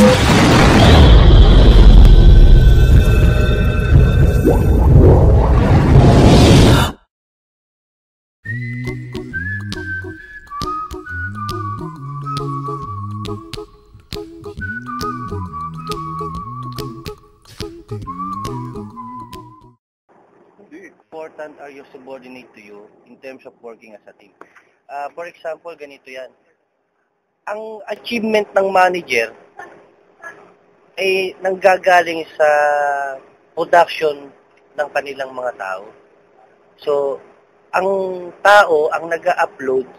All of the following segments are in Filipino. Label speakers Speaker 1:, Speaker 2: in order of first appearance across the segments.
Speaker 1: Important are your subordinate to you in terms of working as a team. For example, ganito yan. Ang achievement ng manager ay nanggagaling sa production ng kanilang mga tao. So, ang tao ang nag-upload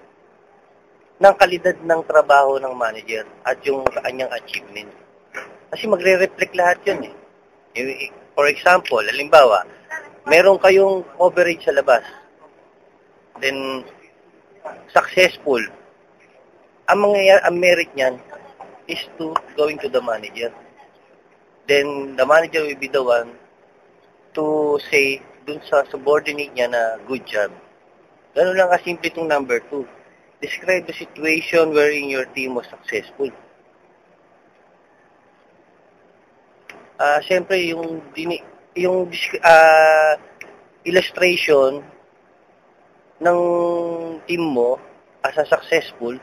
Speaker 1: ng kalidad ng trabaho ng manager at yung kanyang achievement. Kasi magre-reflect lahat yun eh. For example, halimbawa, meron kayong coverage sa labas. Then, successful. Ang merit niyan is to going to the manager. Then, the manager will be the one to say dun sa subordinate niya na good job. Ganun lang kasimple itong number 2. Describe the situation wherein your team was successful. Siyempre, yung illustration ng team mo as a successful,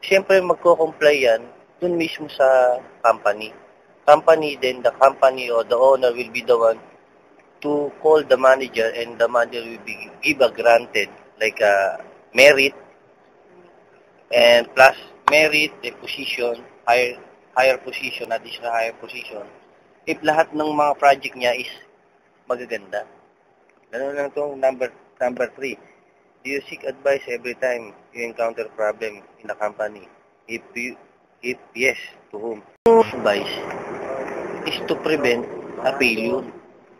Speaker 1: siyempre magko-comply yan dun mismo sa company. Then the company or the owner will be the one to call the manager, and the manager will give a granted like a merit and plus merit, a position, higher position, additional higher position. If lahat ng mga project niya is magaganda. Ganun lang itong number 3. Do you seek advice every time you encounter problem in the company? If yes, to whom? Advice is to prevent a failure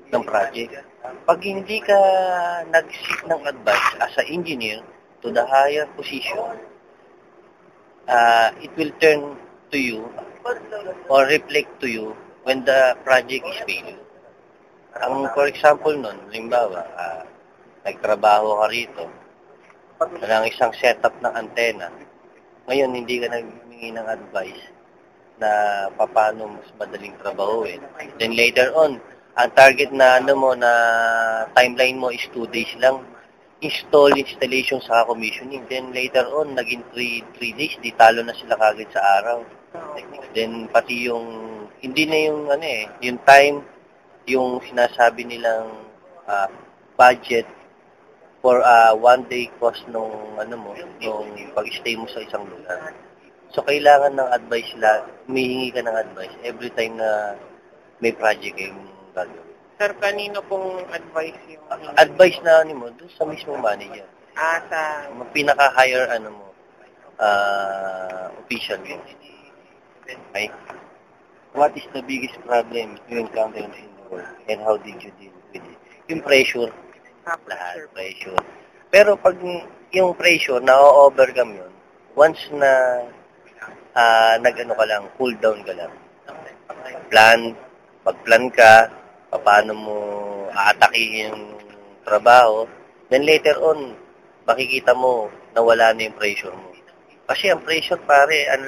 Speaker 1: ng project. Pag hindi ka nag-seek ng advice as an engineer to the higher position, it will turn to you or reflect to you when the project is failure. For example nun, halimbawa, nagtrabaho ka rito, walang isang setup ng antena. Ngayon, hindi ka naghingi ng advice na paano mas madaling trabahuin. Then later on, ang target na timeline mo is 2 days lang. Installation sa commissioning. Then later on, naging 3 days, di talo na sila kagad sa araw. Then pati hindi na yung time, yung sinasabi nilang budget for 1 day cost nung pag-stay mo sa isang lugar. So kailangan ng advice humihingi ka ng advice every time na may project yung gagawin.
Speaker 2: Sir, kanino pong advice yung
Speaker 1: advice na mo doon sa mismong manager.
Speaker 2: Sa
Speaker 1: pinaka-higher official mo. Okay? What is the biggest problem you encounter in the world and how did you deal with it? Yung pressure. Lahat, pressure. Pero pag yung pressure, na-overcome yun, once na cool down ka lang. Pag-plan ka, paano mo aatakihin yung trabaho, then later on, makikita mo na wala na yung pressure mo. Kasi ang pressure, pare, ang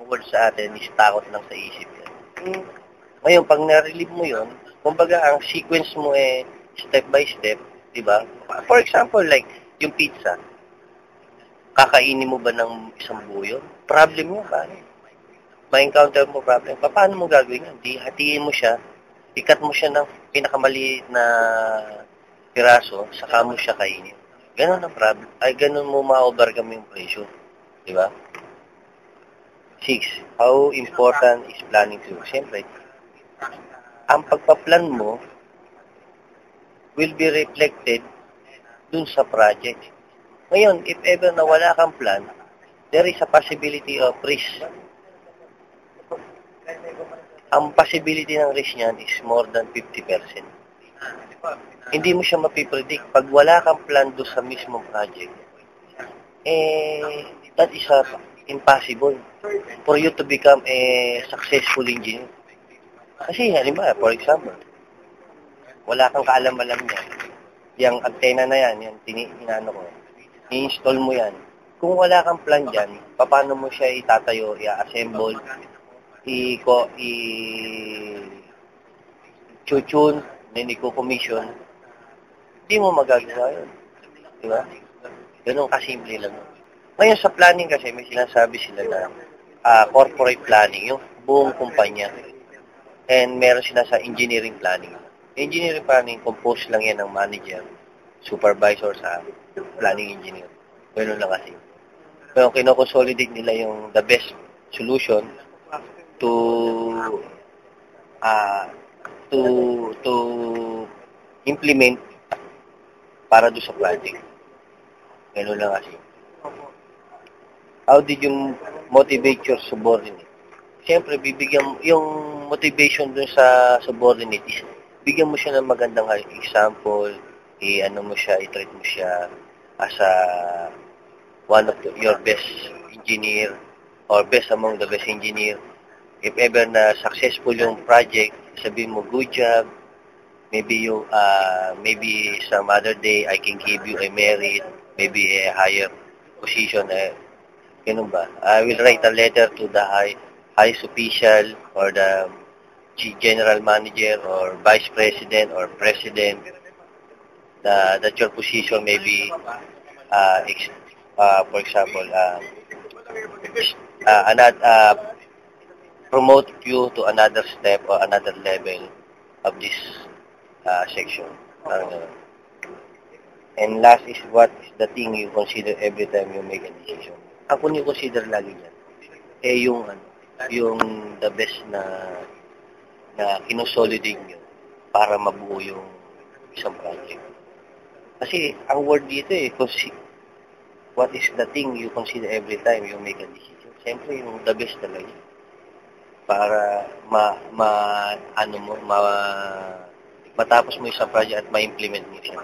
Speaker 1: word sa atin is takot lang sa isip yan. Ngayon, pag na-relieve mo yun, kumbaga, ang sequence mo step by step, diba? For example, like, yung pizza, kakainin mo ba ng isang buo yun? Problem mo, pare. Ma-encounter mo problem. Paano mo gagawin yan? Hatiin mo siya, ikat mo siya ng pinakamaliit na piraso, saka mo siya kainin. Ganon ang problem. Ganon mo ma-overcome yung pressure. Diba? 6. How important is planning to you? Siyempre, ang pagpa-plan mo will be reflected dun sa project. Ngayon, if ever na wala kang plan, there is a possibility of risk. Ang possibility ng risk niyan is more than 50%. Hindi mo siya mapipredict. Pag wala kang plan doon sa mismong project, that is impossible for you to become a successful engineer. Kasi, halimbawa, for example, wala kang kaalam-alam niyan. Yung antena na yan, i-install mo yan. Kung wala kang plan dyan, paano mo siya itatayo, i-assemble, i-tune, then i-commission, hindi mo magagawa yun. Di ba? Ganun kasimple lang. Ngayon sa planning kasi may sinasabi sila na corporate planning, yung buong kumpanya. And meron sila sa engineering planning. Engineering planning, composed lang yan ng manager, supervisor sa planning engineer. Ganun lang kasi. Pero kinoconsolidate nila yung the best solution to implement para do sa project. Ganun lang kasi. How did you motivate your subordinate? Siyempre, bibigyan yung motivation dun sa subordinate is bigyan mo siya ng magandang example, i-ano mo siya, i-treat mo siya as a one of your best engineer or best among the best engineer. If ever na successful yung project, sabihin mo, good job. Maybe maybe some other day I can give you a merit, maybe a higher position. Ganun ba? I will write a letter to the highest official or the general manager or vice president or president that your position maybe for example promote you to another step or another level of this section. And last is, what is the thing you consider every time you make a decision? Ang kung you consider lagi dyan, yung the best na kinosolidate nyo para mabuo yung isang project. Kasi ang word dito what is the thing you consider every time you make a decision? Siyempre yung the best talaga. Para matapos mo isang project at ma-implement mo siya.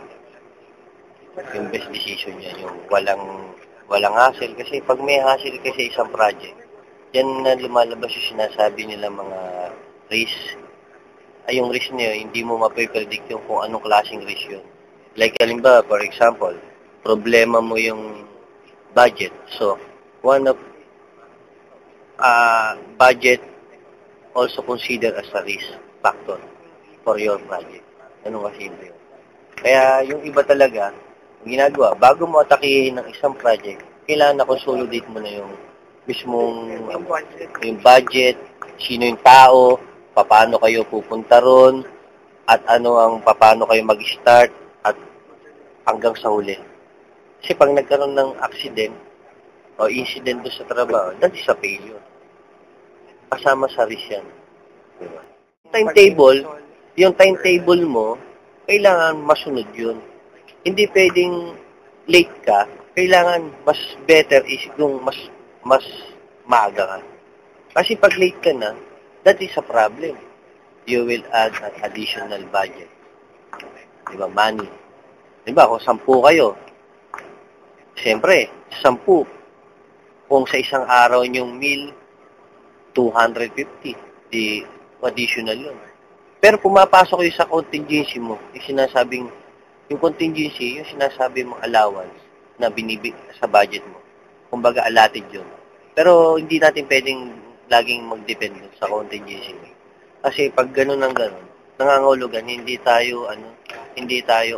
Speaker 1: Yung best decision niya, yung walang hassle. Kasi pag may hassle kasi isang project, yan na lumalabas yung sinasabi nila mga risk. Yung risk niyo, hindi mo mapipredict yung kung anong klaseng risk yun. Like, halimbawa, for example, problema mo yung budget. So, one of budget also consider as a risk factor for your project. Ano kasi yun? Kaya yung iba talaga, ginagawa, bago mo atakihin ng isang project, kailangan na consolidate mo na yung mismong yung budget, sino yung tao, paano kayo pupunta ron, at paano kayo mag-start, at hanggang sa huli. Kasi pag nagkaroon ng accident o incident doon sa trabaho, that is a failure. Kasama sa risk yan. Diba? Yung timetable mo, kailangan masunod yun. Hindi pwedeng late ka, kailangan mas better is kung mas maaga ka. Kasi pag late ka na, that is a problem. You will add an additional budget. Diba? Money. Diba? Kung 10 kayo, siyempre, 10. Kung sa isang araw yung meal, 250. Di additional yun. Pero pumapasok kayo sa contingency mo, yung contingency, yung sinasabi mong allowance na binibig sa budget mo. Kumbaga, allotted yun. Pero hindi natin pwedeng laging mag-depend sa contingency. Kasi pag ganun ng ganun, nangangahulugan, hindi tayo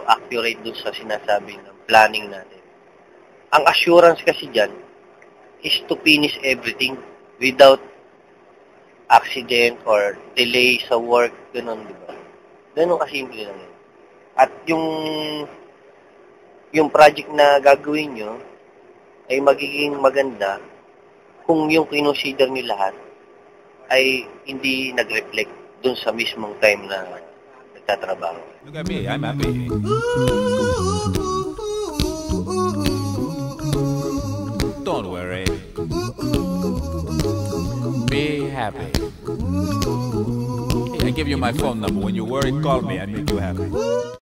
Speaker 1: accurate dun sa sinasabi ng planning natin. Ang assurance kasi dyan is to finish everything without accident or delay sa work, ganun, di ba? Ganun kasimple lang yun. At yung project na gagawin nyo ay magiging maganda kung yung kinonsider nyo lahat ay hindi nag-reflect dun sa mismong time na nagtatrabaho.
Speaker 3: Look at me, I'm happy. Don't worry. Be happy. Hey, I give you my phone number. When you worry, call me. I make you happy.